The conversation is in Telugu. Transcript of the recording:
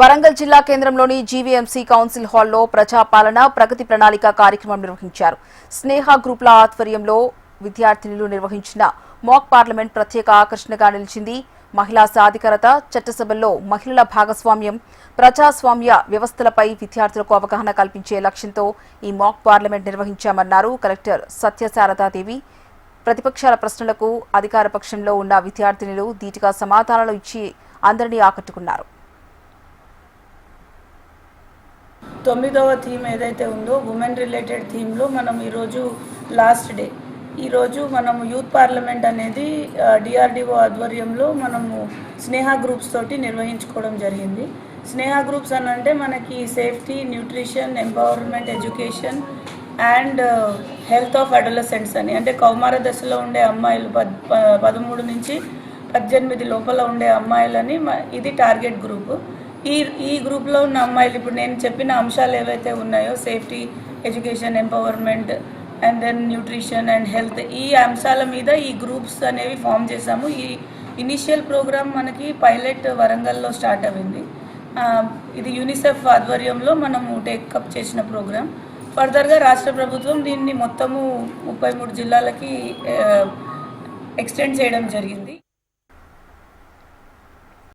వరంగల్ జిల్లా కేంద్రంలోని జీవీఎంసీ కౌన్సిల్ హాల్లో ప్రజాపాలన ప్రగతి ప్రణాళిక కార్యక్రమం నిర్వహించారు. స్నేహ గ్రూపుల ఆధ్వర్యంలో విద్యార్థినులు నిర్వహించిన మాక్ పార్లమెంట్ ప్రత్యేక ఆకర్షణగా నిలిచింది. మహిళా సాధికారత, చట్టసభల్లో మహిళల భాగస్వామ్యం, ప్రజాస్వామ్య వ్యవస్థలపై విద్యార్థులకు అవగాహన కల్పించే లక్ష్యంతో ఈ మాక్ పార్లమెంట్ నిర్వహించామన్నారు కలెక్టర్ సత్యశారదాదేవి. ప్రతిపక్షాల ప్రశ్నలకు అధికార పక్షంలో ఉన్న విద్యార్థినులు ధీటుగా సమాధానాలు ఇచ్చి అందరినీ ఆకట్టుకున్నారు. 9వ థీమ్ ఏదైతే ఉందో ఉమెన్ రిలేటెడ్ థీమ్లో మనం ఈరోజు లాస్ట్ డే ఈరోజు మనము యూత్ పార్లమెంట్ అనేది డిఆర్డిఓ ఆధ్వర్యంలో మనము స్నేహ గ్రూప్స్ తోటి నిర్వహించుకోవడం జరిగింది. స్నేహ గ్రూప్స్ అని అంటే మనకి safety, nutrition, empowerment, education and health of adolescents అని, అంటే కౌమార దశలో ఉండే అమ్మాయిలు 13 నుంచి 18 లోపల ఉండే అమ్మాయిలని ఇది టార్గెట్ గ్రూప్. ఈ గ్రూప్లో ఉన్న అమ్మాయిలు ఇప్పుడు నేను చెప్పిన అంశాలు ఏవైతే ఉన్నాయో safety, education, empowerment and then nutrition and health, ఈ అంశాల మీద ఈ గ్రూప్స్ అనేవి ఫామ్ చేశాము. ఈ ఇనిషియల్ ప్రోగ్రామ్ మనకి పైలట్ వరంగల్లో స్టార్ట్ అయింది. ఇది యూనిసెఫ్ ఆధ్వర్యంలో మనము టేకప్ చేసిన ప్రోగ్రామ్. ఫర్దర్గా రాష్ట్ర ప్రభుత్వం దీన్ని మొత్తము 33 జిల్లాలకి ఎక్స్టెండ్ చేయడం జరిగింది.